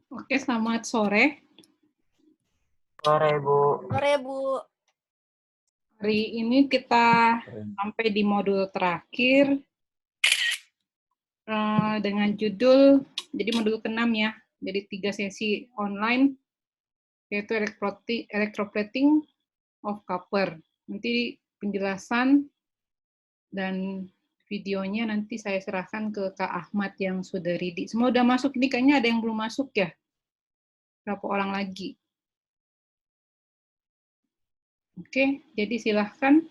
Oke, selamat sore. Sore, Bu. Sore, Bu. Hari ini kita sampai di modul terakhir dengan judul, jadi modul ke-6 ya, jadi 3 sesi online, yaitu electroplating of copper. Nanti penjelasan dan videonya nanti saya serahkan ke Kak Ahmad yang sudah ready. Semua udah masuk, ini kayaknya ada yang belum masuk ya? Berapa orang lagi? Oke, jadi silahkan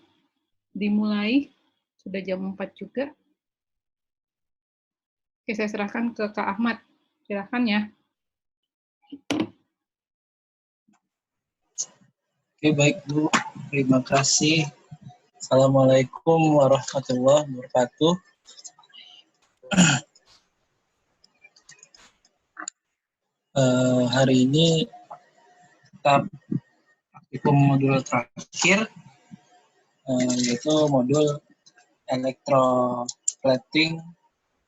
dimulai. Sudah jam 4 juga. Oke, saya serahkan ke Kak Ahmad. Silahkan ya. Oke, baik, Bu. Terima kasih. Assalamualaikum warahmatullahi wabarakatuh. Hari ini kita praktikum modul terakhir, yaitu modul electroplating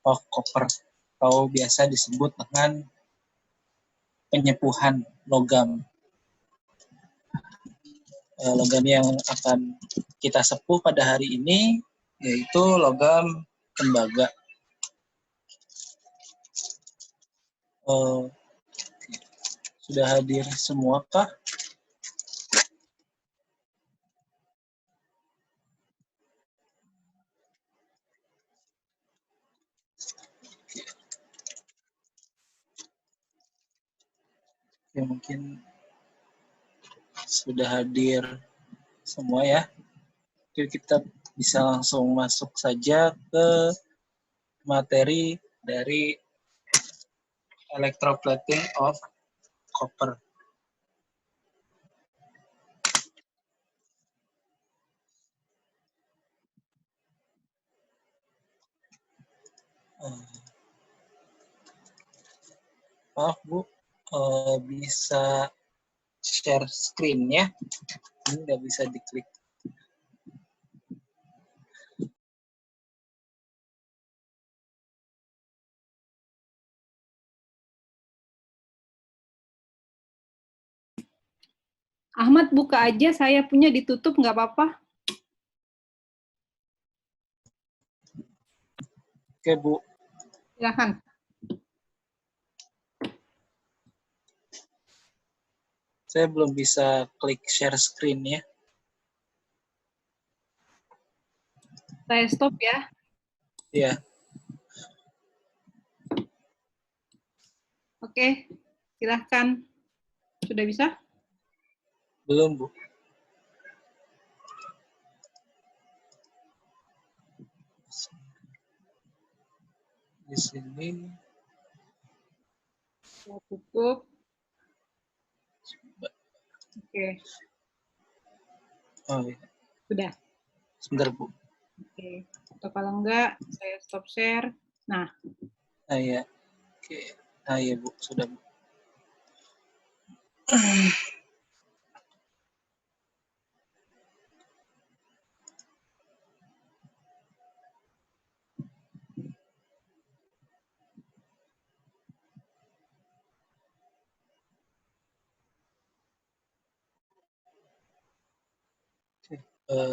of copper, atau biasa disebut dengan penyepuhan logam. Logam yang akan kita sepuh pada hari ini yaitu logam tembaga. Sudah hadir semua kah? Ya, mungkin sudah hadir semua ya. Oke, kita bisa langsung masuk saja ke materi dari electroplating of copper. Maaf Bu, bisa share screen-nya? Ini nggak bisa diklik. Ahmad buka aja, saya punya ditutup nggak apa-apa. Oke Bu. Silahkan. Saya belum bisa klik share screen-nya. Saya stop ya. Iya. Oke, silahkan. Sudah bisa? Belum Bu. Di sini. Saya tutup. Oke. Oh iya. Sudah. Sebentar Bu. Oke. Atau kalau enggak, saya stop share. Nah. Nah ya. Oke. Nah ya Bu, sudah Bu.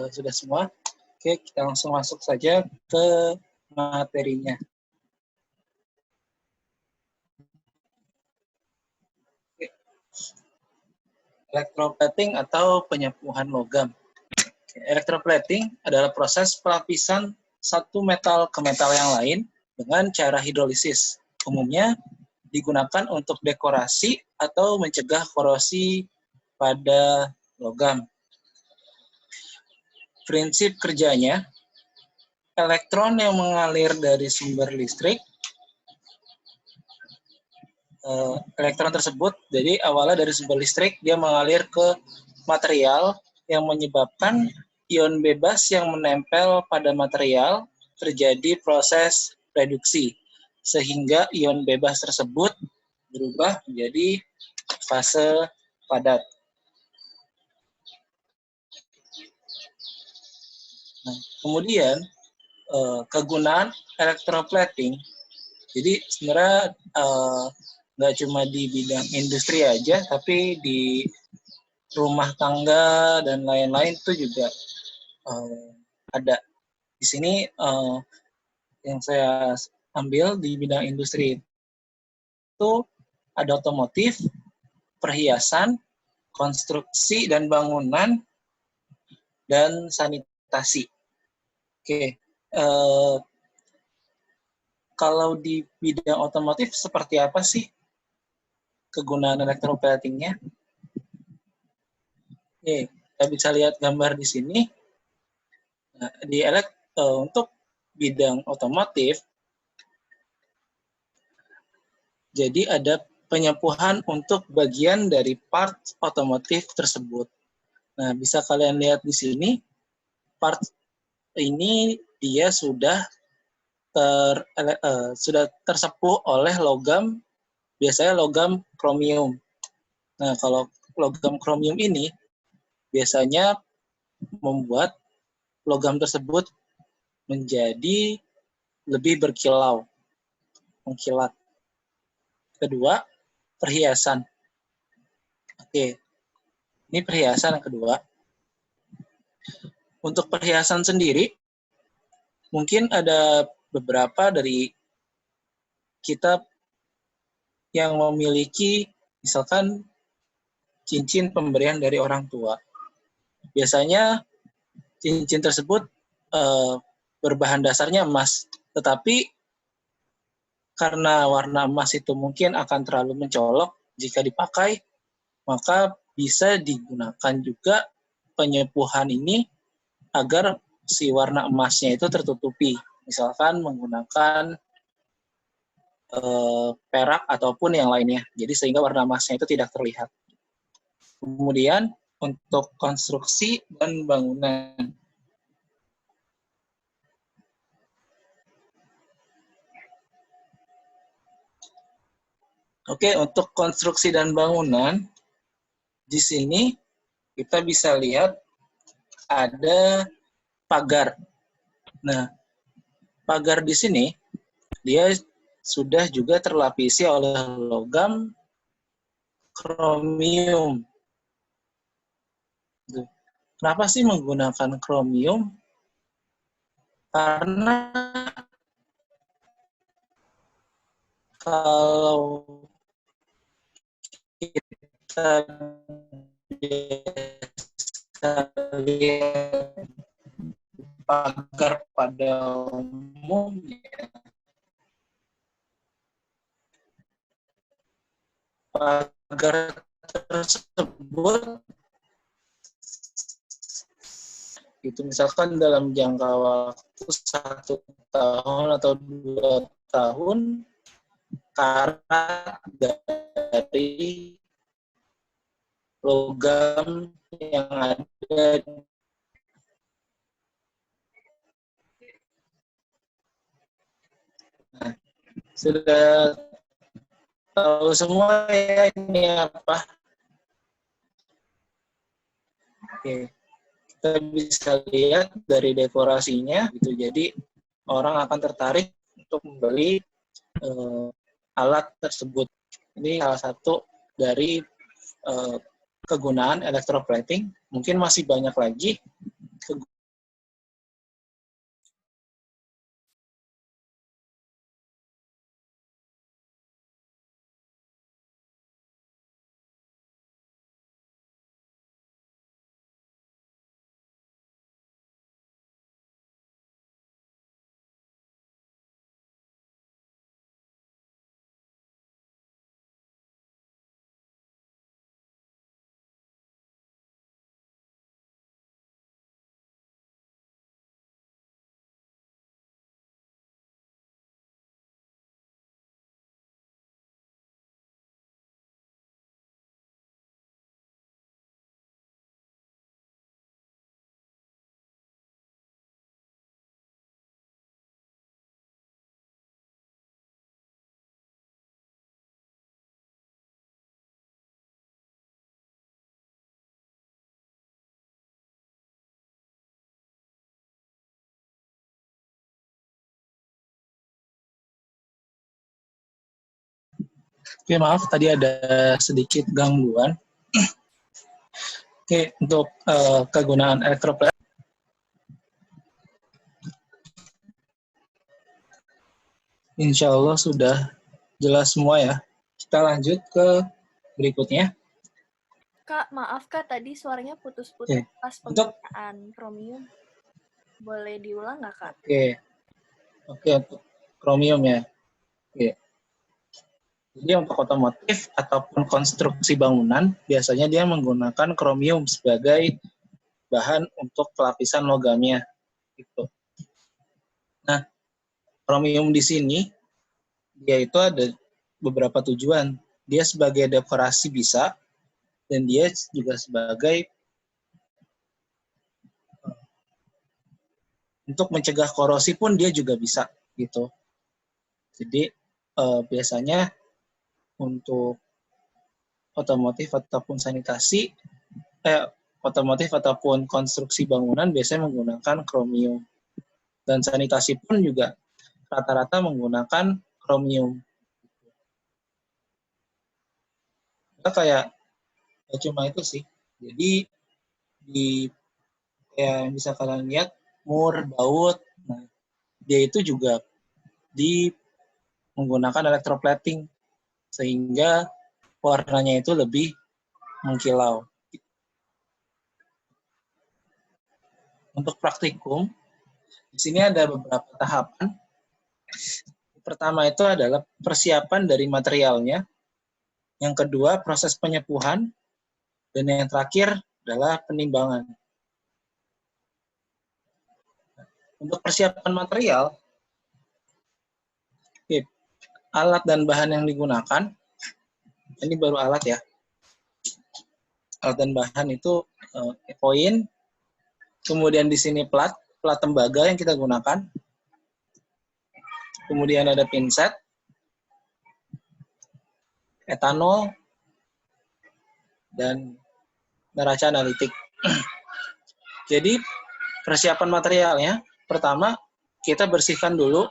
Sudah semua. Oke, kita langsung masuk saja ke materinya. Electroplating atau penyepuhan logam. Electroplating adalah proses pelapisan satu metal ke metal yang lain dengan cara hidrolisis. Umumnya digunakan untuk dekorasi atau mencegah korosi pada logam. Prinsip kerjanya, elektron yang mengalir dari sumber listrik, elektron tersebut, jadi awalnya dari sumber listrik, dia mengalir ke material yang menyebabkan ion bebas yang menempel pada material terjadi proses reduksi, sehingga ion bebas tersebut berubah menjadi fase padat. Nah, kemudian kegunaan electroplating, jadi sebenarnya nggak cuma di bidang industri aja, tapi di rumah tangga dan lain-lain itu juga ada. Di sini yang saya ambil di bidang industri itu ada otomotif, perhiasan, konstruksi dan bangunan, dan sanitasi. Oke, kalau di bidang otomotif seperti apa sih kegunaan electroplating-nya? Oke, kita bisa lihat gambar di sini. Nah, untuk bidang otomotif, jadi ada penyepuhan untuk bagian dari part otomotif tersebut. Nah, bisa kalian lihat di sini, part ini dia sudah tersepuh oleh logam, biasanya logam kromium. Nah, kalau logam kromium ini biasanya membuat logam tersebut menjadi lebih berkilau, mengkilat. Kedua, perhiasan. Oke, ini perhiasan yang kedua. Untuk perhiasan sendiri, mungkin ada beberapa dari kita yang memiliki, misalkan, cincin pemberian dari orang tua. Biasanya cincin tersebut berbahan dasarnya emas, tetapi karena warna emas itu mungkin akan terlalu mencolok jika dipakai, maka bisa digunakan juga penyepuhan ini agar si warna emasnya itu tertutupi. Misalkan menggunakan perak ataupun yang lainnya. Jadi sehingga warna emasnya itu tidak terlihat. Kemudian untuk konstruksi dan bangunan. Oke, untuk konstruksi dan bangunan, di sini kita bisa lihat ada pagar. Nah, pagar di sini dia sudah juga terlapisi oleh logam kromium. Kenapa sih menggunakan kromium? Karena kalau kita biasa lihat pagar pada umumnya, pagar tersebut itu misalkan dalam jangka waktu 1 tahun atau 2 tahun karena dari logam yang ada. Nah, sudah tahu semua ya ini apa? Oke, kita bisa lihat dari dekorasinya gitu. Jadi orang akan tertarik untuk membeli alat tersebut. Ini salah satu dari kegunaan electroplating. Mungkin masih banyak lagi. Oke, maaf tadi ada sedikit gangguan. Oke, untuk kegunaan electroplating, insya Allah sudah jelas semua ya. Kita lanjut ke berikutnya. Kak, maaf Kak, tadi suaranya putus-putus pas penggunaan kromium. Boleh diulang nggak Kak? Oke, untuk kromium ya. Oke. Jadi untuk otomotif ataupun konstruksi bangunan, biasanya dia menggunakan kromium sebagai bahan untuk pelapisan logamnya. Gitu. Nah, kromium di sini, dia itu ada beberapa tujuan. Dia sebagai dekorasi bisa, dan dia juga sebagai untuk mencegah korosi pun dia juga bisa. Gitu. Jadi, biasanya untuk otomotif ataupun sanitasi, otomotif ataupun konstruksi bangunan biasanya menggunakan kromium. Dan sanitasi pun juga rata-rata menggunakan kromium. Kita kayak cuma itu sih. Jadi di kayak bisa kalian lihat mur, baut, nah, dia itu juga menggunakan electroplating sehingga warnanya itu lebih mengkilau. Untuk praktikum, di sini ada beberapa tahapan. Pertama itu adalah persiapan dari materialnya. Yang kedua, proses penyepuhan. Dan yang terakhir adalah penimbangan. Untuk persiapan material, alat dan bahan yang digunakan. Ini baru alat ya. Alat dan bahan itu koin, kemudian di sini plat tembaga yang kita gunakan, kemudian ada pinset, etanol, dan neraca analitik. Jadi persiapan materialnya, pertama kita bersihkan dulu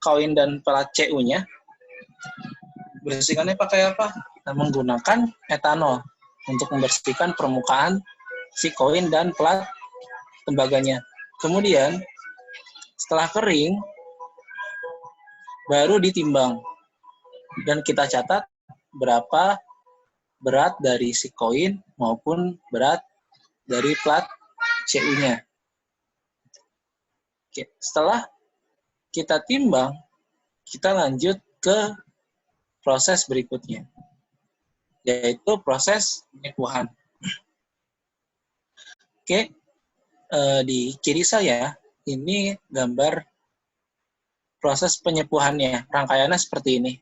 koin dan plat CU-nya. Bersihkannya pakai apa? Kita menggunakan etanol untuk membersihkan permukaan si koin dan plat tembaganya. Kemudian setelah kering, baru ditimbang dan kita catat berapa berat dari si koin maupun berat dari plat CU-nya. Oke, setelah kita timbang, kita lanjut ke proses berikutnya, yaitu proses penyepuhan. Oke, di kiri saya ini gambar proses penyepuhannya. Rangkaiannya seperti ini.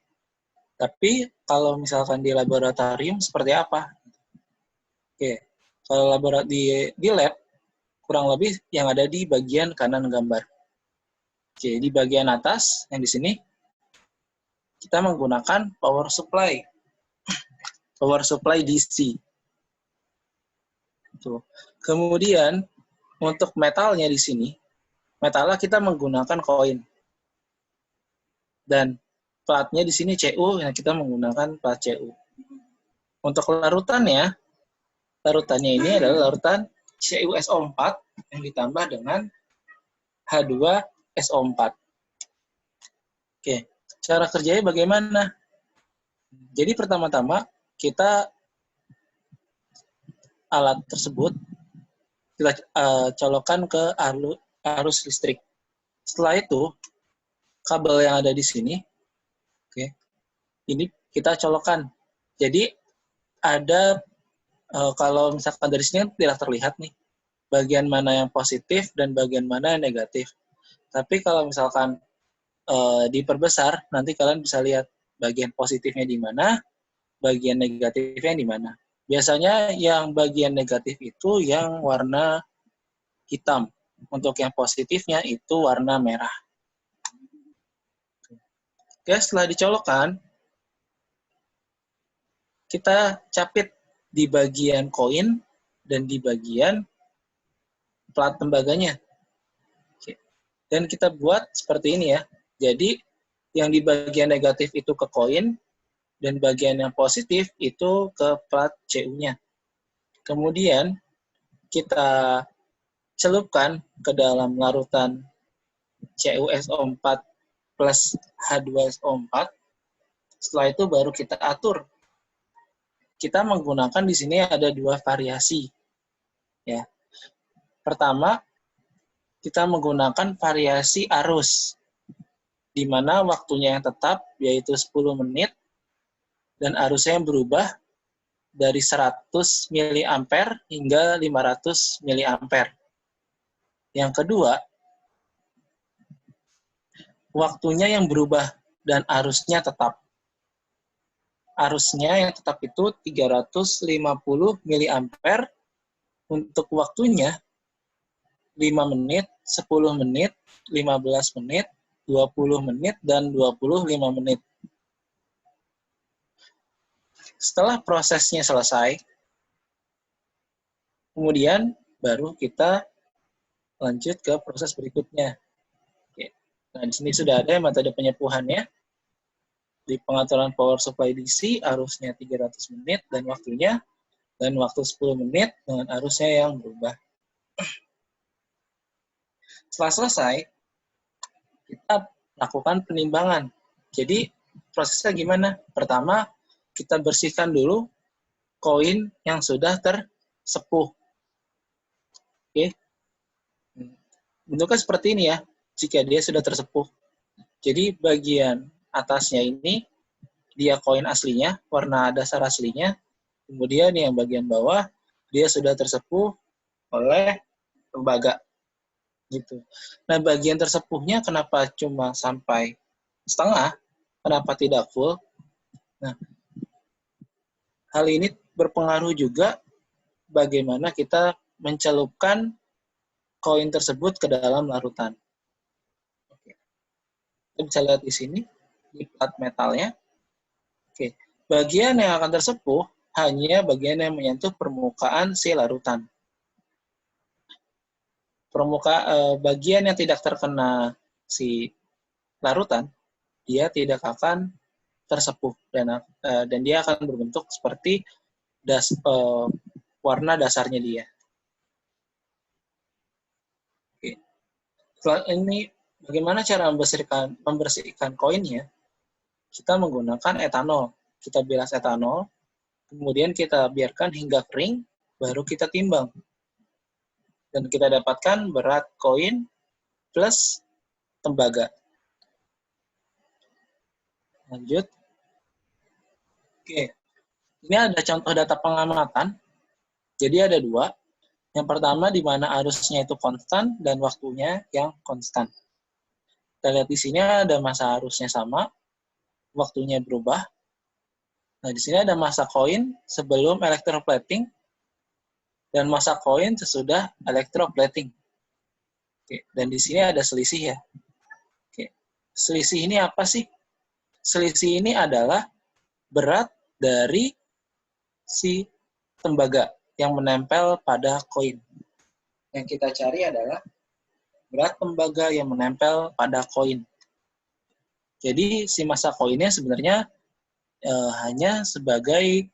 Tapi kalau misalkan di laboratorium seperti apa? Oke, kalau di lab kurang lebih yang ada di bagian kanan gambar. Oke, di bagian atas yang di sini kita menggunakan power supply DC. Tuh. Kemudian untuk metalnya di sini, metalnya kita menggunakan koin. Dan platnya di sini CU, yang kita menggunakan plat CU. Untuk larutannya ini adalah larutan CuSO4 yang ditambah dengan H2SO4. Oke, cara kerjanya bagaimana? Jadi pertama-tama kita alat tersebut kita colokkan ke arus listrik. Setelah itu kabel yang ada di sini, oke, ini kita colokkan. Jadi ada kalau misalkan dari sini tidak terlihat nih bagian mana yang positif dan bagian mana yang negatif. Tapi kalau misalkan diperbesar, nanti kalian bisa lihat bagian positifnya di mana, bagian negatifnya di mana. Biasanya yang bagian negatif itu yang warna hitam. Untuk yang positifnya itu warna merah. Oke, setelah dicolokkan, kita capit di bagian koin dan di bagian plat tembaganya. Oke. Dan kita buat seperti ini ya. Jadi, yang di bagian negatif itu ke koin, dan bagian yang positif itu ke plat CU-nya. Kemudian, kita celupkan ke dalam larutan CuSO4 plus H2SO4. Setelah itu baru kita atur. Kita menggunakan di sini ada dua variasi. Ya. Pertama, kita menggunakan variasi arus, di mana waktunya yang tetap yaitu 10 menit dan arusnya yang berubah dari 100 mA hingga 500 mA. Yang kedua, waktunya yang berubah dan arusnya tetap. Arusnya yang tetap itu 350 mA untuk waktunya 5 menit, 10 menit, 15 menit, 20 menit, dan 25 menit. Setelah prosesnya selesai, kemudian baru kita lanjut ke proses berikutnya. Oke. Nah, di sini sudah ada metode penyepuhannya. Di pengaturan power supply DC, arusnya 300 menit dan waktu 10 menit dengan arusnya yang berubah. Setelah selesai, kita lakukan penimbangan. Jadi, prosesnya gimana? Pertama, kita bersihkan dulu koin yang sudah tersepuh. Oke. Bentuknya seperti ini ya, jika dia sudah tersepuh. Jadi, bagian atasnya ini, dia koin aslinya, warna dasar aslinya. Kemudian yang bagian bawah, dia sudah tersepuh oleh tembaga. Gitu. Nah, bagian tersepuhnya kenapa cuma sampai setengah? kenapa tidak full. Nah, hal ini berpengaruh juga bagaimana kita mencelupkan koin tersebut ke dalam larutan. Oke. Kita bisa lihat di sini, di plat metalnya. Oke. Bagian yang akan tersepuh hanya bagian yang menyentuh permukaan si larutan. Bagian yang tidak terkena si larutan, dia tidak akan tersepuh dan dia akan berbentuk seperti warna dasarnya dia. Oke. Setelah ini, bagaimana cara membersihkan koinnya? Kita menggunakan etanol. Kita bilas etanol, kemudian kita biarkan hingga kering, baru kita timbang. Dan kita dapatkan berat koin plus tembaga. Lanjut. Oke, ini ada contoh data pengamatan. Jadi ada dua. Yang pertama di mana arusnya itu konstan dan waktunya yang konstan. Kita lihat di sini ada masa arusnya sama, waktunya berubah. Nah, di sini ada masa koin sebelum electroplating dan masa koin sesudah electroplating. Oke, dan di sini ada selisih ya. Oke. Selisih ini apa sih? Selisih ini adalah berat dari si tembaga yang menempel pada koin. Yang kita cari adalah berat tembaga yang menempel pada koin. Jadi si massa koinnya sebenarnya hanya sebagai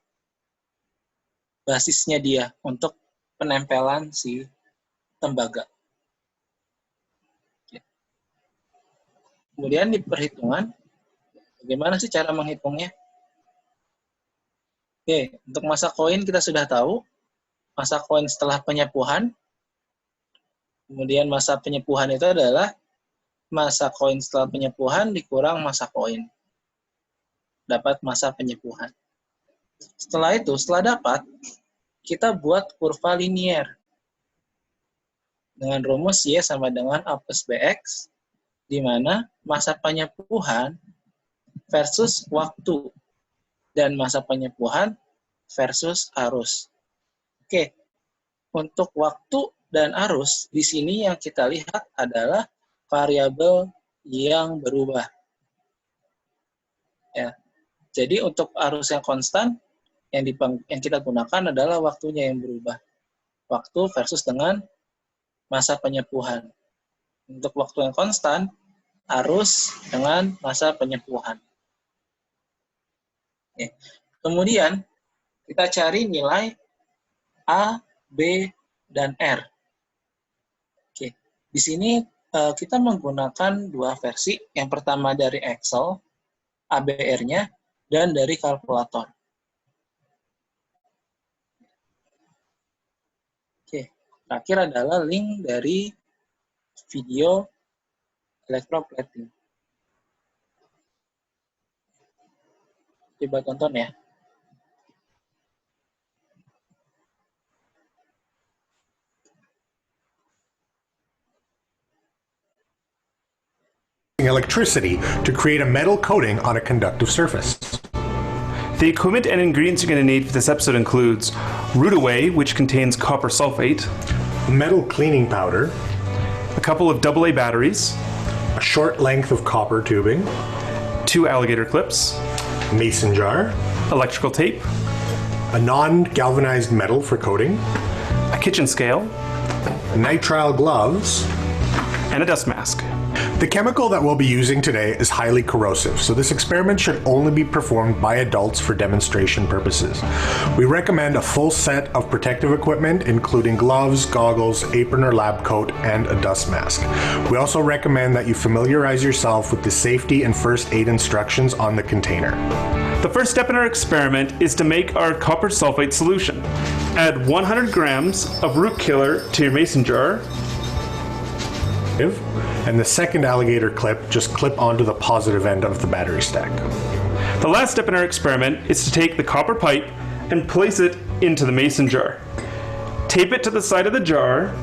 basisnya dia untuk penempelan si tembaga. Kemudian di perhitungan, bagaimana sih cara menghitungnya? Oke, untuk massa koin kita sudah tahu, massa koin setelah penyepuhan, kemudian massa penyepuhan itu adalah massa koin setelah penyepuhan dikurang massa koin. Dapat massa penyepuhan. Setelah itu, setelah dapat, kita buat kurva linier. Dengan rumus Y sama dengan A plus BX, di mana massa penyepuhan versus waktu, dan massa penyepuhan versus arus. Oke, untuk waktu dan arus, di sini yang kita lihat adalah variabel yang berubah. Ya. Jadi untuk arus yang konstan, yang kita gunakan adalah waktunya yang berubah. Waktu versus dengan massa penyepuhan. Untuk waktu yang konstan, arus dengan massa penyepuhan. Oke. Kemudian, kita cari nilai A, B, dan R. Oke. Di sini kita menggunakan dua versi. Yang pertama dari Excel, ABR-nya, dan dari kalkulator. Oke, terakhir adalah link dari video electroplating. Coba tonton ya. Electricity to create a metal coating on a conductive surface. The equipment and ingredients you're going to need for this episode includes Root-Away, which contains copper sulfate, Metal cleaning powder, a couple of AA batteries, a short length of copper tubing, 2 alligator clips, mason jar, electrical tape, a non-galvanized metal for coating, a kitchen scale, nitrile gloves. and a dust mask. The chemical that we'll be using today is highly corrosive, so this experiment should only be performed by adults for demonstration purposes. We recommend a full set of protective equipment, including gloves, goggles, apron or lab coat, and a dust mask. We also recommend that you familiarize yourself with the safety and first aid instructions on the container. The first step in our experiment is to make our copper sulfate solution. Add 100 grams of root killer to your mason jar. And the second alligator clip just clip onto the positive end of the battery stack. The last step in our experiment is to take the copper pipe and place it into the mason jar. Tape it to the side of the jar.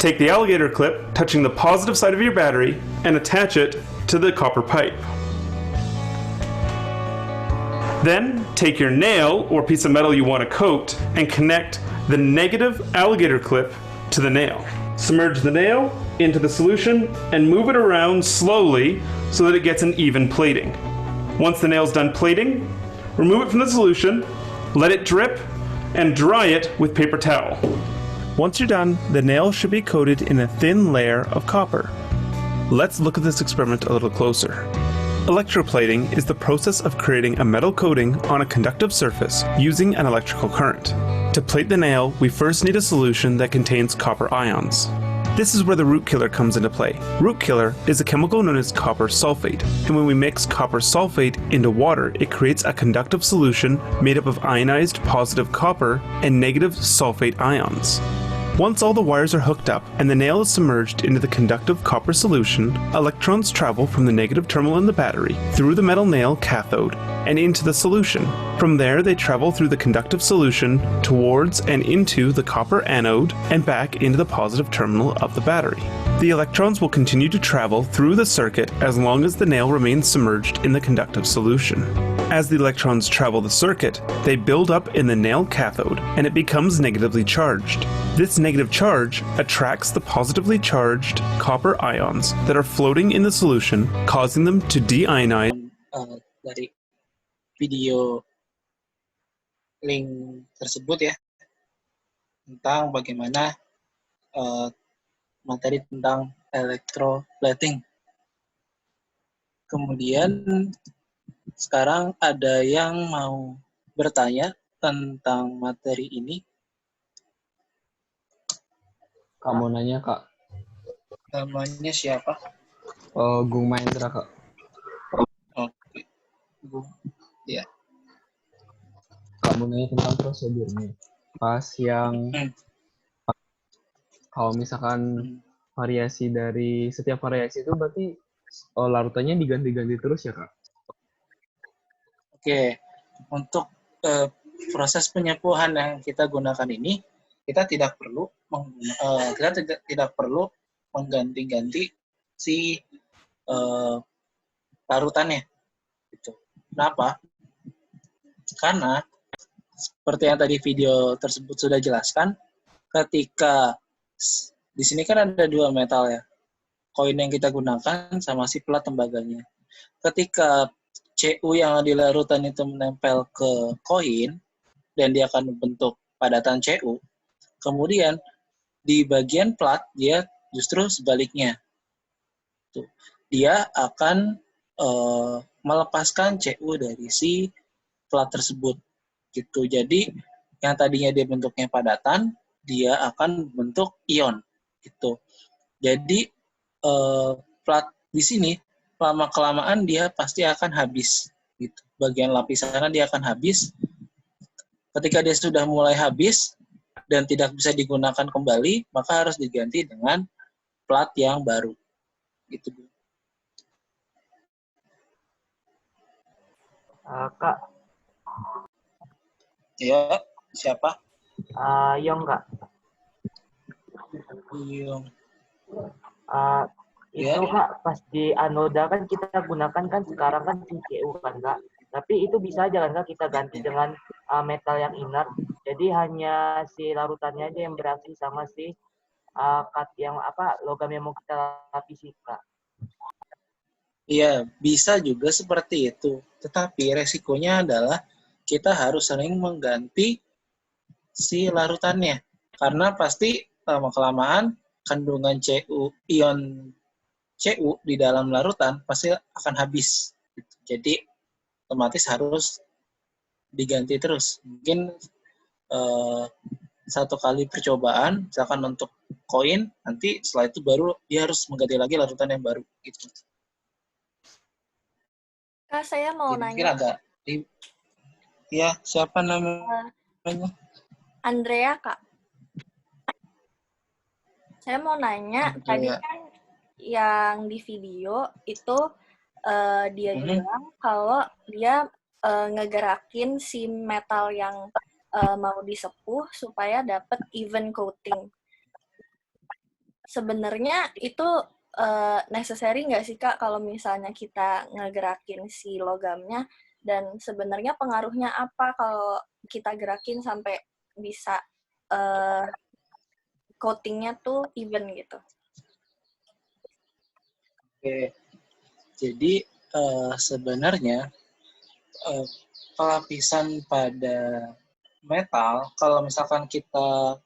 Take the alligator clip, touching the positive side of your battery, and attach it to the copper pipe. Then, take your nail or piece of metal you want to coat and connect the negative alligator clip to the nail. Submerge the nail into the solution and move it around slowly so that it gets an even plating. Once the nail's done plating, remove it from the solution, let it drip, and dry it with paper towel. Once you're done, the nail should be coated in a thin layer of copper. Let's look at this experiment a little closer. Electroplating is the process of creating a metal coating on a conductive surface using an electrical current. To plate the nail, we first need a solution that contains copper ions. This is where the root killer comes into play. Root killer is a chemical known as copper sulfate, and when we mix copper sulfate into water, it creates a conductive solution made up of ionized positive copper and negative sulfate ions. Once all the wires are hooked up and the nail is submerged into the conductive copper solution, electrons travel from the negative terminal in the battery through the metal nail cathode and into the solution. From there, they travel through the conductive solution towards and into the copper anode and back into the positive terminal of the battery. The electrons will continue to travel through the circuit as long as the nail remains submerged in the conductive solution. As the electrons travel the circuit, they build up in the nail cathode and it becomes negatively charged. This negative charge attracts the positively charged copper ions that are floating in the solution, causing them to deionize. Dari video link tersebut ya, tentang bagaimana materi tentang electroplating. Kemudian sekarang ada yang mau bertanya tentang materi ini. Kamu nanya, Kak. Namanya siapa? Gung Mahendra, Kak. Oke. Gung. Ya. Kamu nanya tentang prosedurnya. Pas yang kalau misalkan variasi dari setiap variasi itu berarti larutannya diganti-ganti terus ya, Kak? Oke. Untuk proses penyepuhan yang kita gunakan ini, kita tidak perlu mengganti-ganti si larutannya. Gitu. Kenapa? Karena seperti yang tadi video tersebut sudah jelaskan, ketika di sini kan ada dua metal ya, koin yang kita gunakan sama si plat tembaganya. Ketika Cu yang di larutan itu menempel ke koin dan dia akan membentuk padatan Cu, kemudian di bagian plat dia justru sebaliknya. Tuh. Dia akan melepaskan Cu dari si plat tersebut. Gitu. Jadi yang tadinya dia bentuknya padatan, dia akan bentuk ion. Gitu. Jadi plat di sini lama-kelamaan dia pasti akan habis. Gitu. Bagian lapisannya dia akan habis. Ketika dia sudah mulai habis dan tidak bisa digunakan kembali, maka harus diganti dengan plat yang baru. Gitu. Kak. Ya, siapa? Yong, Kak. Yong. Itu Kak, pas di anoda kan kita gunakan kan sekarang kan Cu kan Kak. Tapi itu bisa aja kan Kak kita ganti dengan metal yang inert. Jadi hanya si larutannya aja yang bereaksi sama si yang logam yang mau kita lapisi Kak. Iya, bisa juga seperti itu. Tetapi resikonya adalah kita harus sering mengganti si larutannya. Karena pasti lama-kelamaan kandungan ion Cu di dalam larutan pasti akan habis. Jadi otomatis harus diganti terus. Mungkin satu kali percobaan, misalkan untuk koin, nanti setelah itu baru dia harus mengganti lagi larutan yang baru. Gitu. Kak, saya mau Kira-kira nanya. Ya, siapa namanya? Andrea, Kak. Saya mau nanya, tadi kan yang di video itu dia bilang kalau dia ngegerakin si metal yang mau disepuh supaya dapat even coating. sebenarnya itu necessary nggak sih Kak kalau misalnya kita ngegerakin si logamnya, dan sebenarnya pengaruhnya apa kalau kita gerakin sampai bisa coatingnya tuh even gitu? Oke, jadi sebenarnya pelapisan pada metal, kalau misalkan kita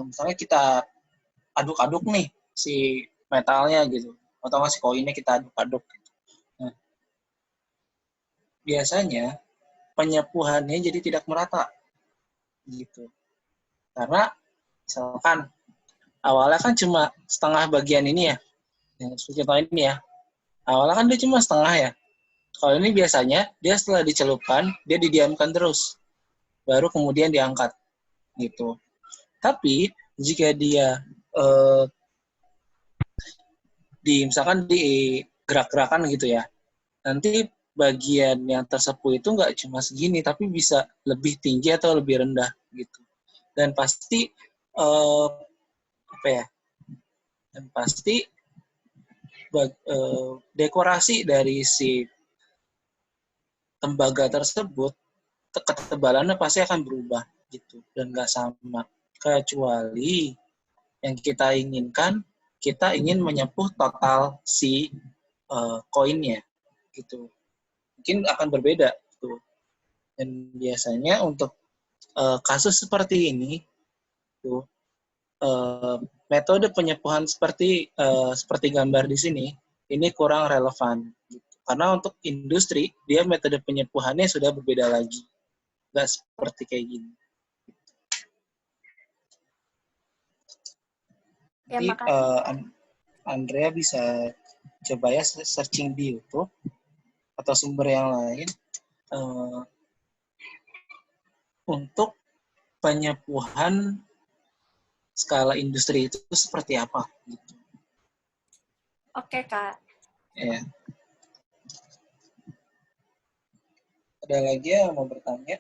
misalnya kita aduk-aduk nih si metalnya gitu, atau nggak si koinnya kita aduk-aduk. Nah, biasanya penyepuhannya jadi tidak merata gitu, karena misalkan awalnya kan cuma setengah bagian ini ya, yang seperti contoh ini ya, awalnya kan dia cuma setengah ya. Kalau ini biasanya dia setelah dicelupkan dia didiamkan terus, baru kemudian diangkat gitu. Tapi jika dia misalkan di gerak-gerakan gitu ya, nanti bagian yang tersepuh itu nggak cuma segini, tapi bisa lebih tinggi atau lebih rendah gitu. Dan pasti Dan pasti dekorasi dari si tembaga tersebut, ketebalannya pasti akan berubah gitu dan nggak sama, kecuali yang kita inginkan, kita ingin menyepuh total si koinnya gitu, mungkin akan berbeda gitu. Dan biasanya untuk kasus seperti ini tuh metode penyepuhan seperti gambar di sini ini kurang relevan gitu. Karena untuk industri dia metode penyepuhannya sudah berbeda lagi, nggak seperti kayak gini. Ya, Jadi makasih. Andrea bisa coba ya searching di YouTube atau sumber yang lain untuk penyepuhan skala industri itu seperti apa gitu. Oke Kak. Ya. Ada lagi yang mau bertanya?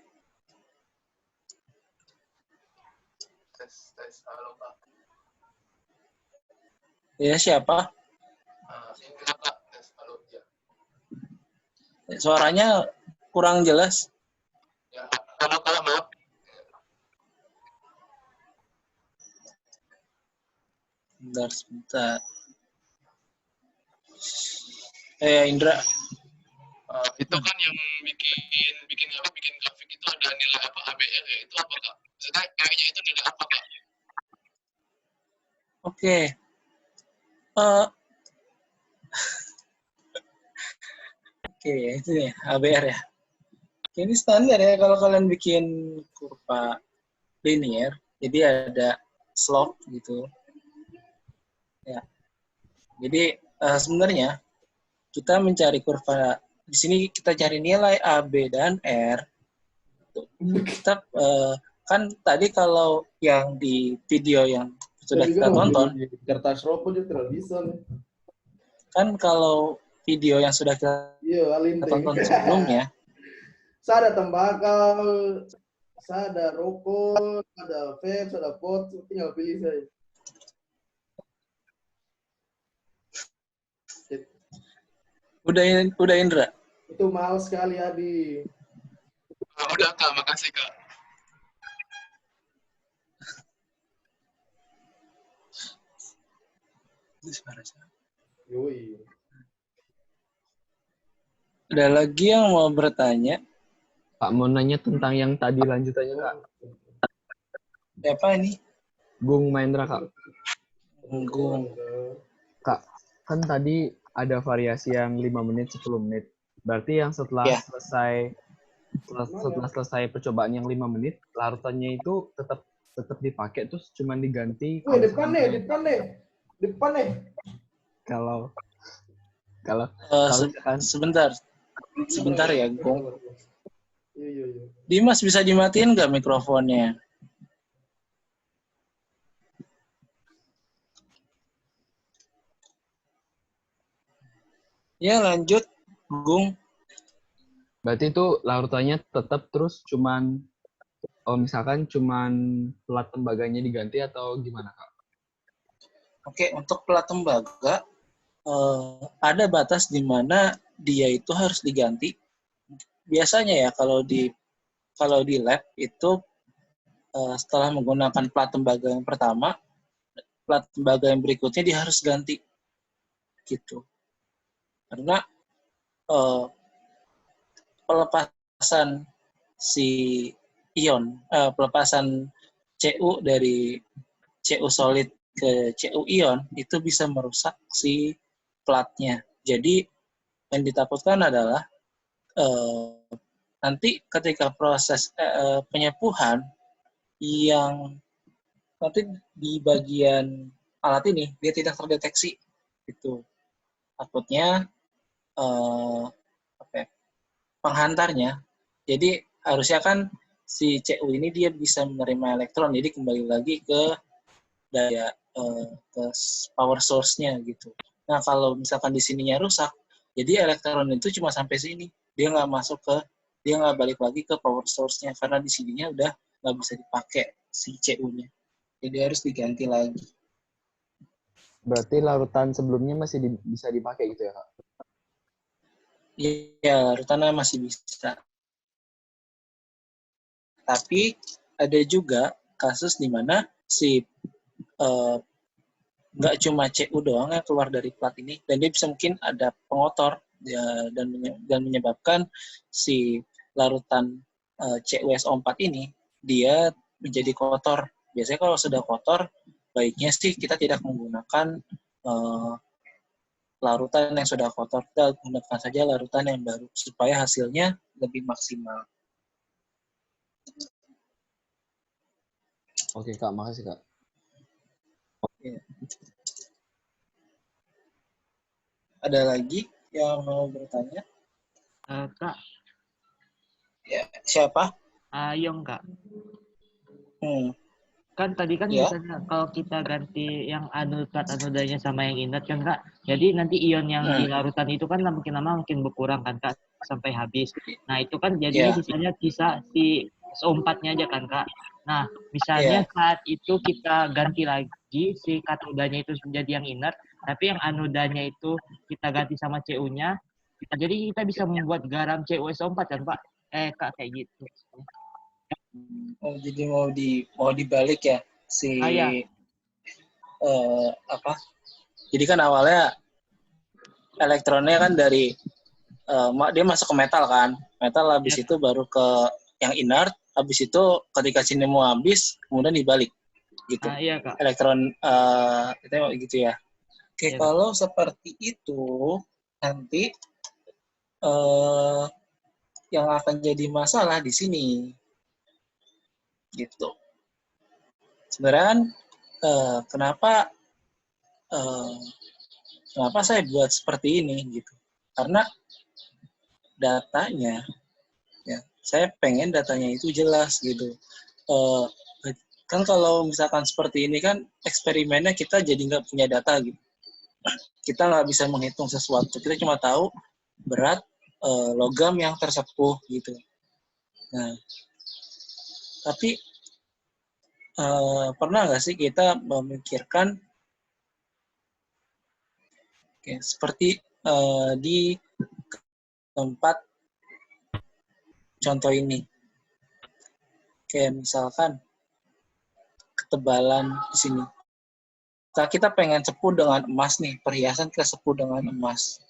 Halo Pak. Ya, siapa? Indra Kak, halo ya. Suaranya kurang jelas. Ya, halo Kak, maaf. Sebentar. Indra. Itu kan yang bikin grafik itu ada nilai apa ABR ya, itu apa Kak? Maksudnya R-nya itu nilai apa Kak? Oke. Oke, itu ya ABR ya. Ini standar ya kalau kalian bikin kurva linear, jadi ada slope gitu. Ya. Jadi sebenarnya kita mencari kurva di sini, kita cari nilai A, B, dan R. Kita kan tadi kalau yang di video yang sudah kita tonton, kertas rokok juga tidak bisa nih. Kan kalau video yang sudah kita tonton sebelumnya, Saya ada tembakau, saya ada rokok, ada vape, ada pot, tinggal pilih saya. udah Indra. Itu mahal sekali Adi. Udah Kak, makasih Kak. Yoi. Ada lagi yang mau bertanya? Pak, mau nanya tentang yang tadi lanjutannya, Kak. Siapa ini? Gung Mahendra, Kak. Gung. Kak, kan tadi ada variasi yang 5 menit, 10 menit. Berarti yang setelah selesai percobaan yang 5 menit, larutannya itu tetap dipakai, terus cuma diganti. Depan nih. Kalau sebentar ya, Gung. Iya. Dimas, bisa dimatiin nggak mikrofonnya? Ya, lanjut, Gung. Berarti itu larutannya tetap terus misalkan cuman plat tembaganya diganti atau gimana, Kak? Oke, untuk plat tembaga ada batas di mana dia itu harus diganti. Biasanya ya kalau di lab itu setelah menggunakan plat tembaga yang pertama, plat tembaga yang berikutnya dia harus ganti gitu. Karena pelepasan si pelepasan CU dari CU solid ke CU ion itu bisa merusak si platnya. Jadi yang ditakutkan adalah nanti ketika proses penyepuhan yang nanti di bagian alat ini dia tidak terdeteksi itu takutnya penghantarnya. Jadi harusnya kan si CU ini dia bisa menerima elektron, jadi kembali lagi ke daya ke power source-nya gitu. Nah kalau misalkan di sininya rusak, jadi elektron itu cuma sampai sini, dia nggak balik lagi ke power source-nya karena di sininya udah nggak bisa dipakai si CU-nya, jadi harus diganti lagi. Berarti larutan sebelumnya masih bisa dipakai gitu ya, Kak? Iya, larutannya masih bisa. Tapi ada juga kasus di mana si nggak cuma CU doang yang keluar dari plat ini, dan dia bisa mungkin ada pengotor ya, dan menyebabkan si larutan CuSO4 ini dia menjadi kotor. Biasanya kalau sudah kotor, baiknya sih kita tidak menggunakan larutan yang sudah kotor, kita gunakan saja larutan yang baru supaya hasilnya lebih maksimal. Oke, Kak. Makasih, Kak. Ya. Ada lagi yang mau bertanya? Kak, Ya, siapa? Ayong, Kak. Kan tadi kan Ya. misalnya kalau kita ganti yang plat anodanya sama yang inert kan, Kak. Jadi nanti ion yang di larutan itu kan makin lama makin berkurang kan, Kak, sampai habis. Nah, itu kan jadinya misalnya sisa si SO4-nya aja kan, Kak. Nah, misalnya saat itu kita ganti lagi si katodanya itu menjadi yang inert, tapi yang anodanya itu kita ganti sama CU-nya, jadi kita bisa membuat garam CuSO4 kan, Pak? Kak, kayak gitu. Oh, jadi mau dibalik ya si Jadi kan awalnya elektronnya kan dari dia masuk ke metal kan. Metal habis itu baru ke yang inert, habis itu ketika sini mau habis kemudian dibalik gitu. Iya, Kak. Elektron itu gitu ya. Oke, kalau seperti itu nanti yang akan jadi masalah di sini gitu. Sebenarnya kenapa saya buat seperti ini gitu, karena datanya ya saya pengen datanya itu jelas gitu. Kan kalau misalkan seperti ini kan eksperimennya kita jadi nggak punya data gitu, kita nggak bisa menghitung sesuatu, kita cuma tahu berat logam yang tersepuh gitu. Nah tapi pernah nggak sih kita memikirkan seperti di tempat contoh ini, kayak misalkan ketebalan di sini. Kita pengen sepuh dengan emas nih, perhiasan kita sepuh dengan emas.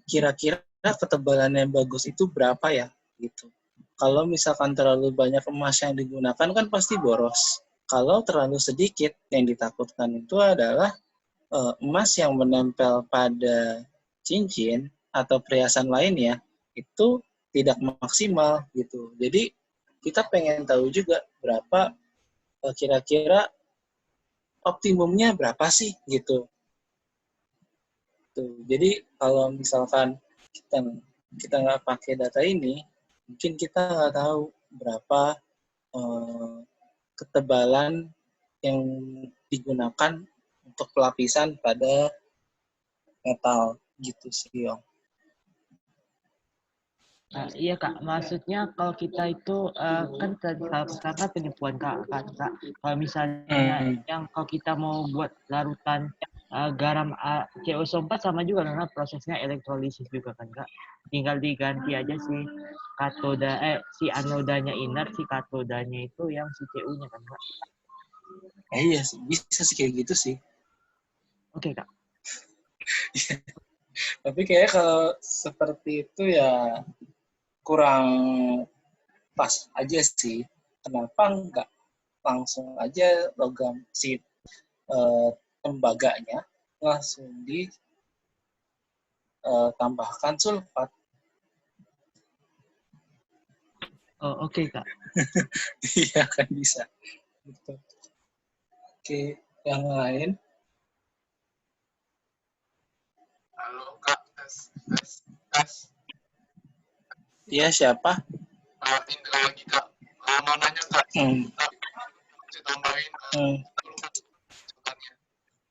Kira-kira ketebalan yang bagus itu berapa ya? Gitu. Kalau misalkan terlalu banyak emas yang digunakan kan pasti boros. Kalau terlalu sedikit, yang ditakutkan itu adalah emas yang menempel pada cincin atau perhiasan lainnya itu tidak maksimal gitu. Jadi kita pengen tahu juga berapa kira-kira optimumnya berapa sih gitu. Tuh. Jadi kalau misalkan kita nggak pakai data ini, mungkin kita nggak tahu berapa ketebalan yang digunakan untuk pelapisan pada metal gitu sih, Yong. Iya Kak, maksudnya kalau kita itu kan karena penipuan Kak. Kalau misalnya yang kalau kita mau buat larutan garam CuSO4 sama juga karena prosesnya elektrolisis juga kan Kak. Tinggal diganti aja si anodanya inert, si katodanya itu yang si Cu-nya kan Kak. Iya sih, bisa sih kayak gitu sih. Oke Kak. Tapi kayaknya kalau seperti itu ya kurang pas aja sih. Kenapa enggak langsung aja logam si tembaganya langsung ditambahkan sulfat. Oh, oke Kak. Iya kan bisa. Gitu. Oke, yang lain. Halo Kak, tes. Iya, siapa? Indra lagi Kak. Mau nanya Kak, saya tambahin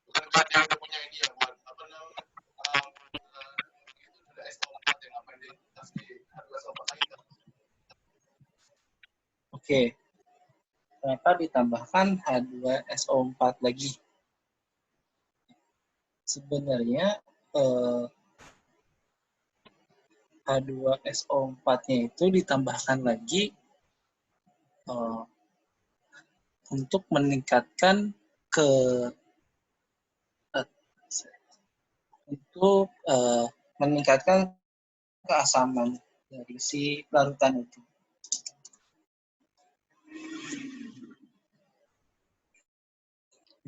bukan Kak yang udah punya ini ya, buat apa namanya, itu udah S4 yang ngapain dikasih H2SO4 lagi Kak? Oke. Kenapa ditambahkan H2SO4 lagi? Sebenarnya H2SO4-nya itu ditambahkan lagi untuk meningkatkan meningkatkan keasaman dari si larutan itu.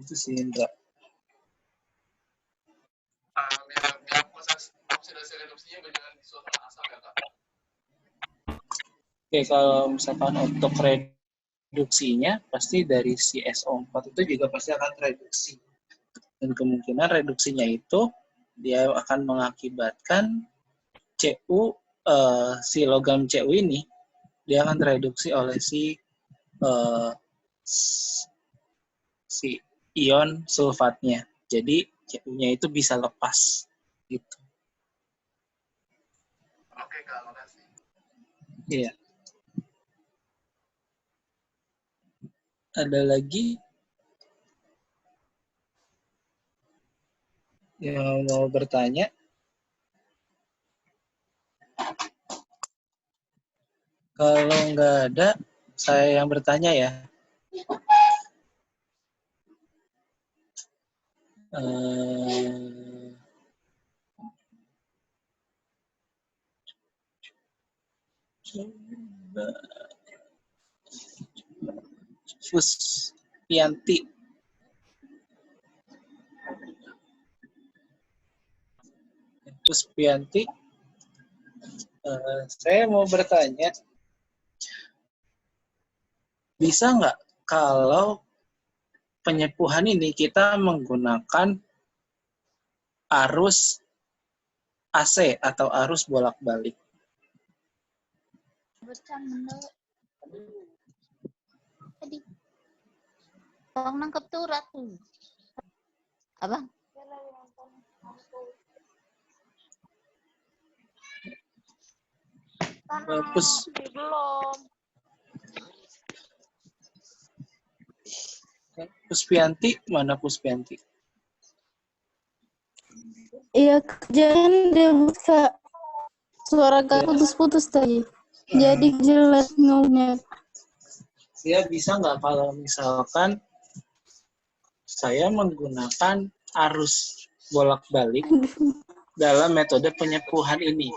Itu sih Indra. Biar proses oksidasi reduksinya berjalan di suasana asam ya Kak? Oke, kalau misalkan untuk reduksinya pasti dari si SO4 itu juga pasti akan reduksi. Dan kemungkinan reduksinya itu dia akan mengakibatkan si logam Cu ini dia akan tereduksi oleh si ion sulfatnya. Jadi Cu-nya itu bisa lepas gitu. Oke Kak, makasih. Iya. Ada lagi yang mau bertanya? Kalau nggak ada, saya yang bertanya ya. Fuspianti. Fuspianti, saya mau bertanya, bisa nggak kalau penyepuhan ini kita menggunakan arus AC atau arus bolak-balik? Bang nangkep tuh ratu. Abang. Belum. Puspianti, mana Puspianti? Iya, jangan dia buka suara kak putus-putus tadi. Jadi jelas ngomongnya. Ya, bisa nggak kalau misalkan saya menggunakan arus bolak-balik dalam metode penyepuhan ini?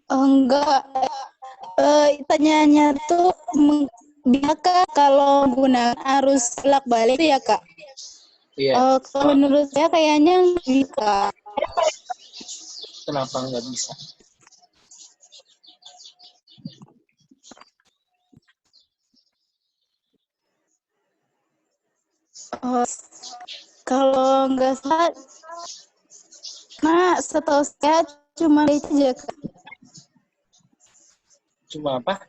Oh, enggak. Pertanyaannya tuh bisa Kak kalau menggunakan arus bolak-balik itu ya Kak? Iya. Kalau menurut saya kayaknya bisa. Kenapa nggak bisa? Kalau nggak salah, nah setahu saya cuma itu aja Kak. Cuma apa?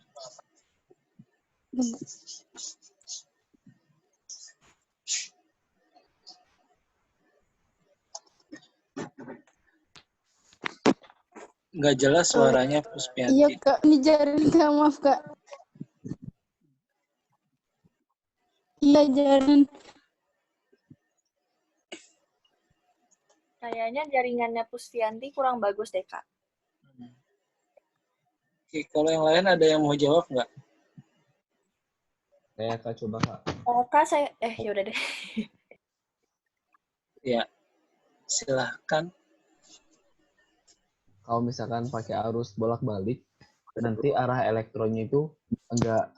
Nggak jelas suaranya Puspianti. Iya Kak, ini jaringan Kak, maaf Kak. Iya jaringan. Kayaknya jaringannya Puspianti kurang bagus deh, Kak. Oke, kalau yang lain ada yang mau jawab nggak? Saya Kak coba Kak. Kak, yaudah deh. Ya, silahkan. Kalau misalkan pakai arus bolak-balik, nanti arah elektronnya itu enggak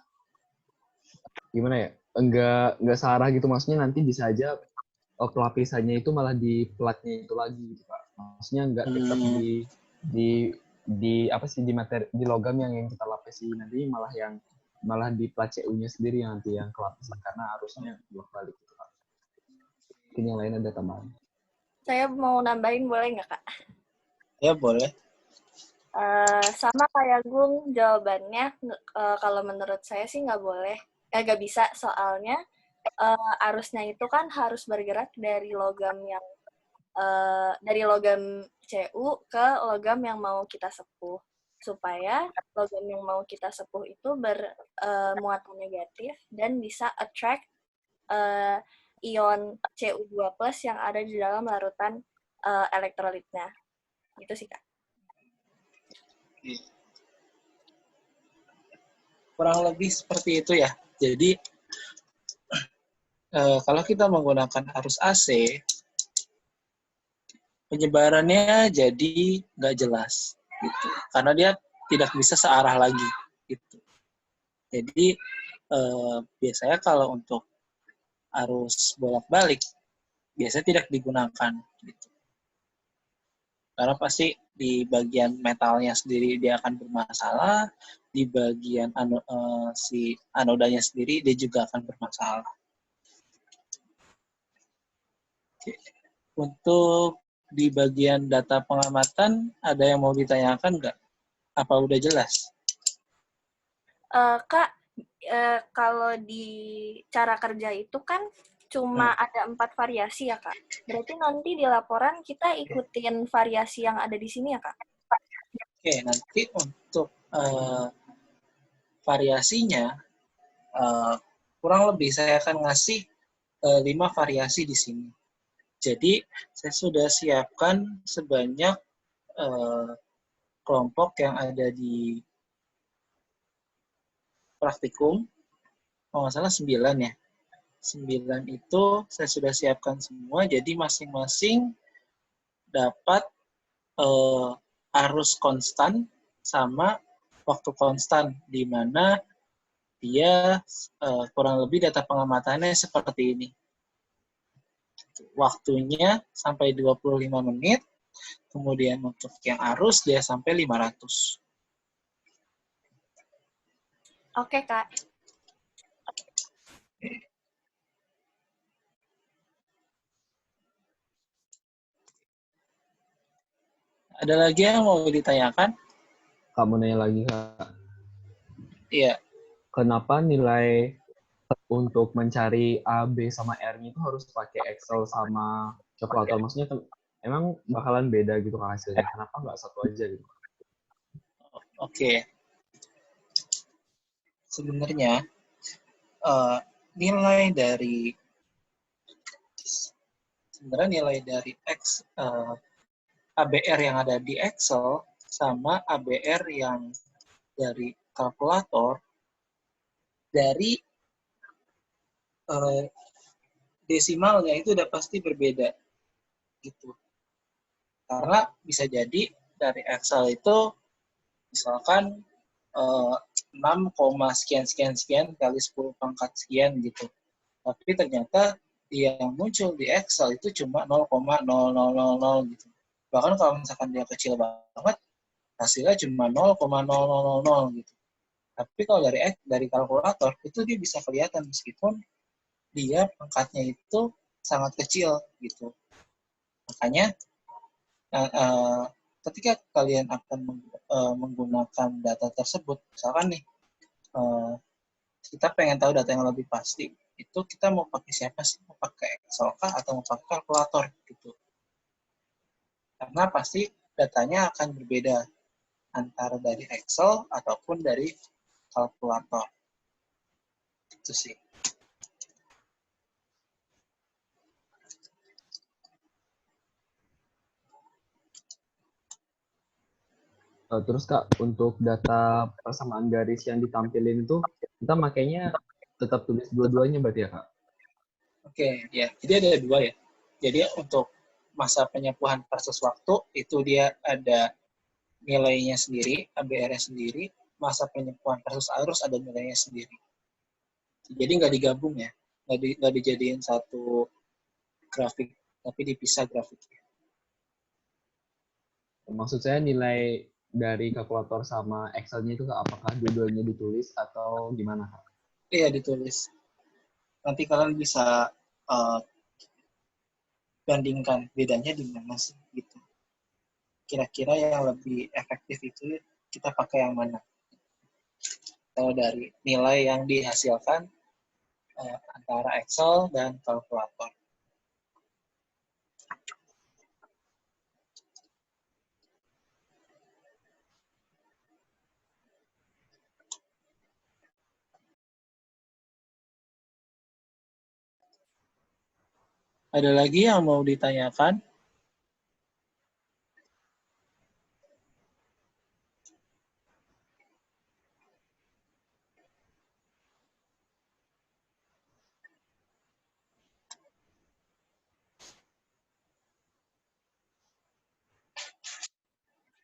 gimana ya? Enggak searah gitu, maksudnya nanti bisa aja pelapisannya itu malah di platnya itu lagi gitu Pak. Maksudnya enggak tetap di apa sih di logam yang kita lapisi, nanti malah di plat CU-nya sendiri yang nanti yang kelapisan karena arusnya bolak-balik gitu Pak. Mungkin yang lain ada tambahan. Saya mau nambahin boleh nggak, Kak? Ya, boleh. Sama kayak Gung, jawabannya kalau menurut saya sih nggak boleh. Nggak bisa, soalnya arusnya itu kan harus bergerak dari logam yang dari logam CU ke logam yang mau kita sepuh, supaya logam yang mau kita sepuh itu bermuatan negatif dan bisa attract ion Cu2+ yang ada di dalam larutan elektrolitnya. Gitu sih, Kak. Kurang lebih seperti itu ya. Jadi kalau kita menggunakan arus AC, penyebarannya jadi nggak jelas, gitu. Karena dia tidak bisa searah lagi, gitu. Jadi biasanya kalau untuk arus bolak-balik, biasanya tidak digunakan, gitu. Karena pasti di bagian metalnya sendiri dia akan bermasalah, di bagian si anodanya sendiri dia juga akan bermasalah. Oke. Untuk di bagian data pengamatan, ada yang mau ditanyakan nggak? Apa udah jelas? Kak, kalau di cara kerja itu kan cuma ada 4 variasi ya, Kak. Berarti nanti di laporan kita ikutin variasi yang ada di sini ya, Kak? Oke, nanti untuk variasinya, kurang lebih saya akan ngasih 5 variasi di sini. Jadi, saya sudah siapkan sebanyak kelompok yang ada di praktikum, kalau nggak salah 9 ya. 9 itu saya sudah siapkan semua, jadi masing-masing dapat arus konstan sama waktu konstan, di mana dia kurang lebih data pengamatannya seperti ini. Waktunya sampai 25 menit, kemudian untuk yang arus dia sampai 500. Oke, Kak. Ada lagi yang mau ditanyakan? Kamu nanya lagi, Kak. Iya. Kenapa nilai untuk mencari A, B, sama R-nya itu harus pakai Excel sama calculator? Maksudnya emang bakalan beda gitu hasilnya. Kenapa nggak satu aja gitu? Oke. Sebenarnya nilai dari ABR yang ada di Excel sama ABR yang dari kalkulator dari desimalnya itu udah pasti berbeda gitu. Karena bisa jadi dari Excel itu misalkan 6, sekian kali 10 pangkat sekian gitu. Tapi ternyata yang muncul di Excel itu cuma 0,0000 gitu. Bahkan kalau misalkan dia kecil banget, hasilnya cuma 0,0000 gitu. Tapi kalau dari kalkulator, itu dia bisa kelihatan meskipun dia pangkatnya itu sangat kecil gitu. Makanya ketika kalian akan menggunakan data tersebut, misalkan nih, kita pengen tahu data yang lebih pasti, itu kita mau pakai siapa sih? Mau pakai Excel kah atau mau pakai kalkulator gitu? Karena pasti datanya akan berbeda antara dari Excel ataupun dari kalkulator. Itu sih. Terus Kak, untuk data persamaan garis yang ditampilin itu, kita makainya tetap tulis dua-duanya berarti ya Kak? Oke, ya. Jadi ada dua ya. Jadi untuk masa penyepuhan versus waktu, itu dia ada nilainya sendiri, ABR-nya sendiri. Masa penyepuhan versus arus ada nilainya sendiri. Jadi nggak digabung ya. Nggak dijadiin satu grafik, tapi dipisah grafiknya. Maksud saya nilai dari kalkulator sama Excel-nya itu Kak, apakah dua-duanya ditulis atau gimana Kak? Iya, ditulis. Nanti kalian bisa bandingkan bedanya di mana sih gitu. Kira-kira yang lebih efektif itu kita pakai yang mana? Kalau dari nilai yang dihasilkan antara Excel dan kalkulator. Ada lagi yang mau ditanyakan?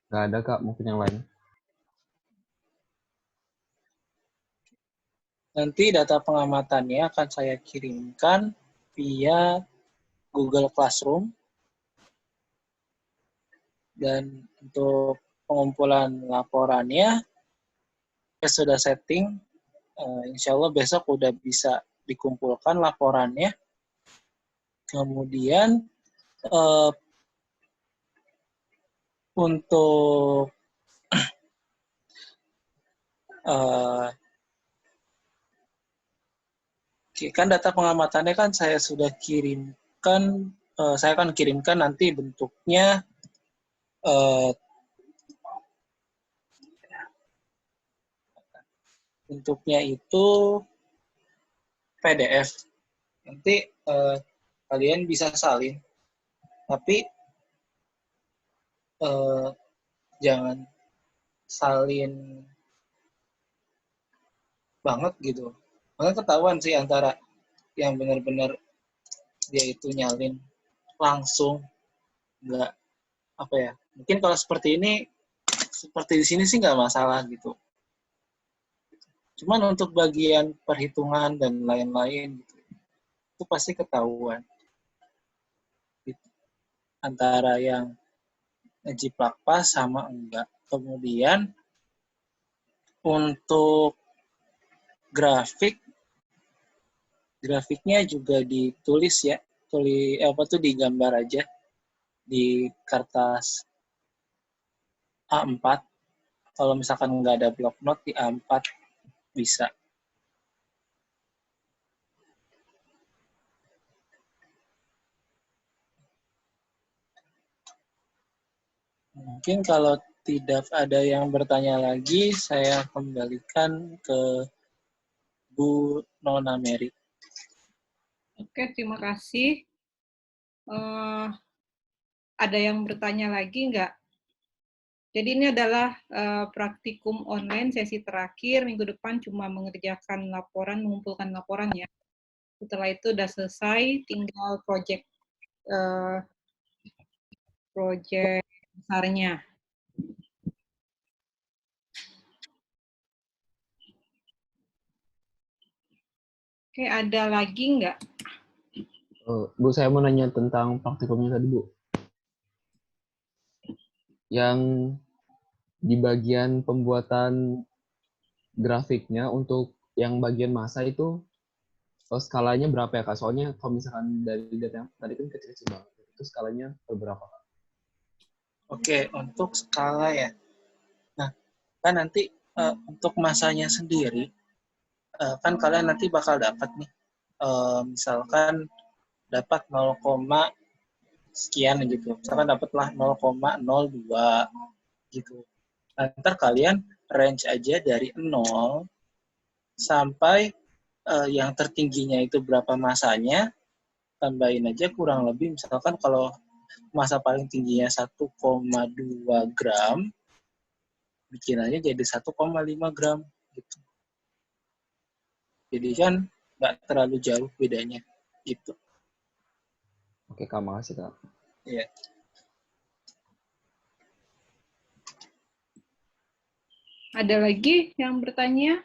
Nggak ada Kak, mungkin yang lain. Nanti data pengamatannya akan saya kirimkan via Google Classroom. Dan untuk pengumpulan laporannya, saya sudah setting. Insya Allah besok udah bisa dikumpulkan laporannya. Kemudian untuk kan data pengamatannya kan saya sudah kirimkan, saya akan kirimkan nanti bentuknya itu PDF. Nanti kalian bisa salin, tapi jangan salin banget gitu. Karena ketahuan sih antara yang benar-benar dia itu nyalin langsung, nggak apa ya. Mungkin kalau seperti ini, seperti di sini sih nggak masalah gitu. Cuman untuk bagian perhitungan dan lain-lain gitu, itu pasti ketahuan. Gitu. Antara yang ngejiplak pas sama enggak. Kemudian untuk grafiknya juga ditulis ya, digambar aja di kertas A4. Kalau misalkan nggak ada block note di A4 bisa. Mungkin kalau tidak ada yang bertanya lagi, saya kembalikan ke Bu Nona Mary. Oke, terima kasih. Ada yang bertanya lagi nggak? Jadi ini adalah praktikum online sesi terakhir. Minggu depan cuma mengerjakan laporan, mengumpulkan laporan ya. Setelah itu udah selesai, tinggal project besarnya. Oke, ada lagi nggak? Bu, saya mau nanya tentang praktikumnya tadi, Bu. Yang di bagian pembuatan grafiknya untuk yang bagian masa itu skalanya berapa ya, Kak? Soalnya kalau misalkan dari data yang tadi kan kecil-kecil banget. Itu skalanya berapa, Kak? Oke, untuk skala ya. Nah, kan nanti untuk masanya sendiri, kan kalian nanti bakal dapat nih, misalkan dapat 0, sekian gitu. Misalkan dapatlah 0,02 gitu. Ntar kalian range aja dari 0 sampai yang tertingginya itu berapa masanya, tambahin aja kurang lebih, misalkan kalau masa paling tingginya 1,2 gram, bikin aja jadi 1,5 gram gitu. Jadi kan nggak terlalu jauh bedanya gitu. Oke Kak, makasih Kak. Iya. Ada lagi yang bertanya?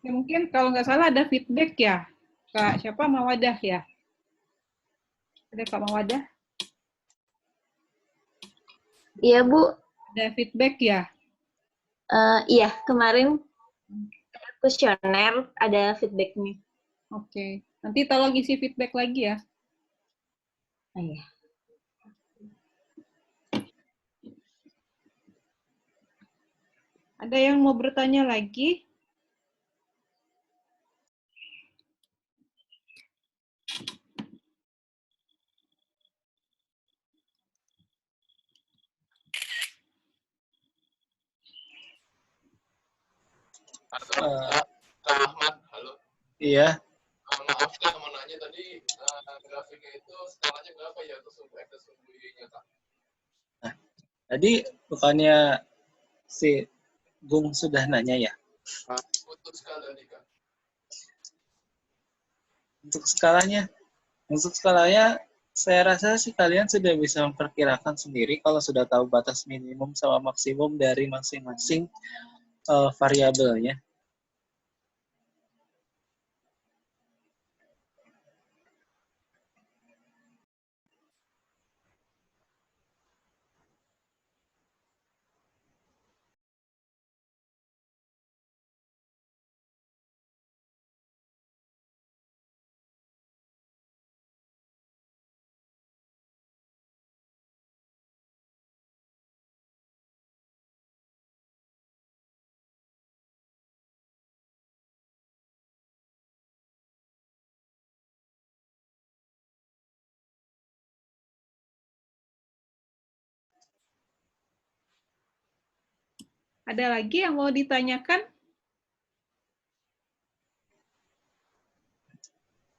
Ya, mungkin kalau nggak salah ada feedback ya, Kak siapa Mawadah ya? Ada Kak Mawadah? Iya Bu, Ada feedback ya? iya kemarin kuesioner ada feedbacknya. Oke, nanti tolong isi feedback lagi ya. Oh, iya. Ada yang mau bertanya lagi? Kak Ahmad, halo. Iya. Maaf Kak, mau nanya tadi grafiknya itu skalanya berapa ya untuk sumbu X dan sumbu Y-nya Kak? Nah, tadi bukannya si Gung sudah nanya ya? Putus skala tadi Kak. Untuk skalanya saya rasa sih kalian sudah bisa memperkirakan sendiri kalau sudah tahu batas minimum sama maksimum dari masing-masing variabelnya. Ada lagi yang mau ditanyakan?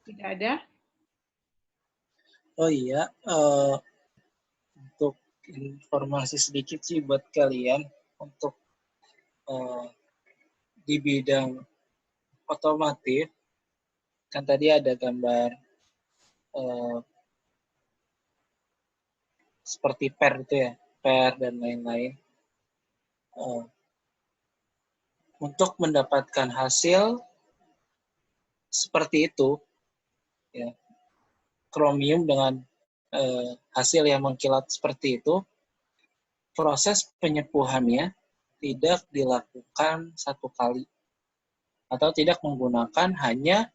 Tidak ada? Oh iya, untuk informasi sedikit sih buat kalian untuk di bidang otomotif, kan tadi ada gambar seperti per itu ya, per dan lain-lain. Untuk mendapatkan hasil seperti itu, ya, kromium dengan hasil yang mengkilat seperti itu, proses penyepuhannya tidak dilakukan satu kali atau tidak menggunakan hanya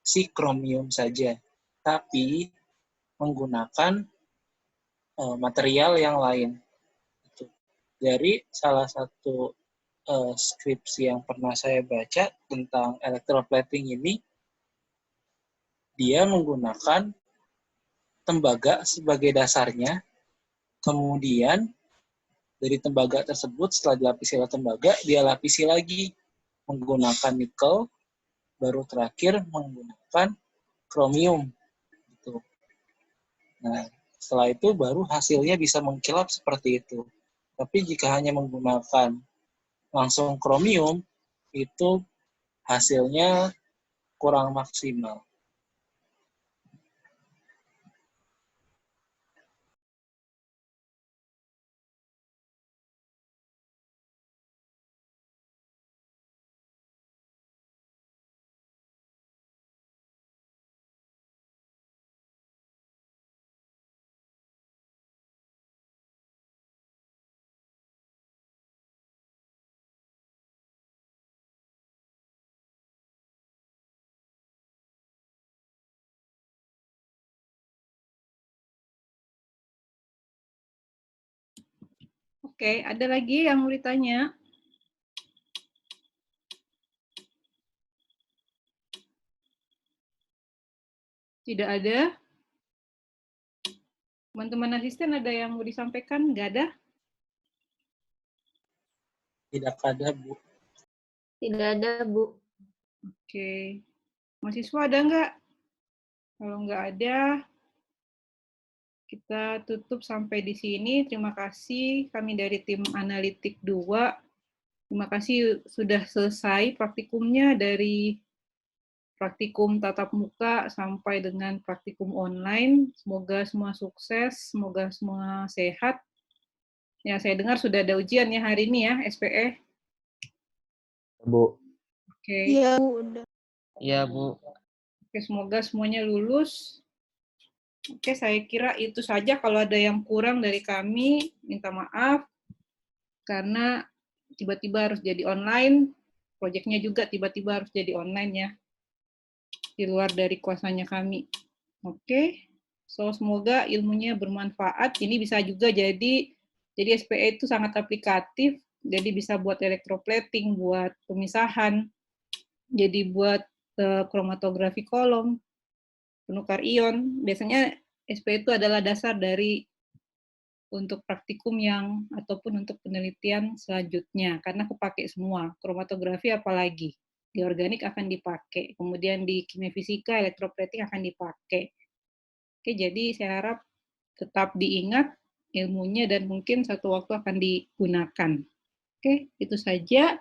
si kromium saja, tapi menggunakan material yang lain. Dari salah satu skripsi yang pernah saya baca tentang electroplating ini, dia menggunakan tembaga sebagai dasarnya, kemudian dari tembaga tersebut setelah dilapisi oleh tembaga, dia lapisi lagi menggunakan nikel, baru terakhir menggunakan kromium. Gitu. Nah, setelah itu baru hasilnya bisa mengkilap seperti itu. Tapi jika hanya menggunakan langsung kromium, itu hasilnya kurang maksimal. Oke, ada lagi yang mau ditanya? Tidak ada? Teman-teman asisten ada yang mau disampaikan? Nggak ada? Tidak ada, Bu. Tidak ada, Bu. Oke. Mahasiswa ada nggak? Kalau nggak ada, kita tutup sampai di sini. Terima kasih kami dari tim Analitik 2. Terima kasih sudah selesai praktikumnya dari praktikum tatap muka sampai dengan praktikum online. Semoga semua sukses, semoga semua sehat. Ya, saya dengar sudah ada ujian ya hari ini ya, SPE. Bu. Oke. Iya, Bu, udah. Iya, Bu. Oke, semoga semuanya lulus. Oke, saya kira itu saja. Kalau ada yang kurang dari kami, minta maaf. Karena tiba-tiba harus jadi online, proyeknya juga tiba-tiba harus jadi online ya. Di luar dari kuasanya kami. Oke, so semoga ilmunya bermanfaat. Ini bisa juga jadi SPE itu sangat aplikatif, jadi bisa buat electroplating, buat pemisahan, jadi buat kromatografi kolom, penukar ion. Biasanya SPE itu adalah dasar dari untuk praktikum yang ataupun untuk penelitian selanjutnya, karena kepake semua. Kromatografi apalagi. Di organik akan dipakai, kemudian di kimia fisika, electroplating akan dipakai. Oke, jadi saya harap tetap diingat ilmunya dan mungkin satu waktu akan digunakan. Oke, itu saja.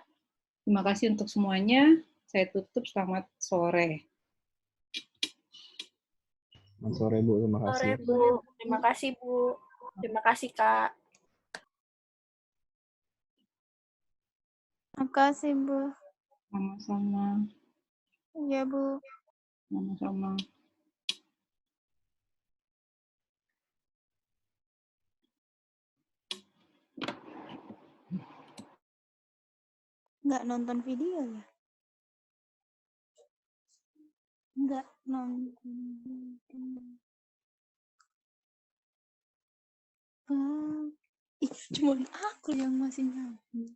Terima kasih untuk semuanya. Saya tutup, selamat sore. Selamat sore, Bu. Terima kasih. Sore, Bu. Terima kasih, Bu. Terima kasih, Kak. Terima kasih, Bu. Sama-sama. Iya, Bu. Sama-sama. Nggak nonton video ya? Nggak nonton. Ih, cuma aku yang masih nyambung.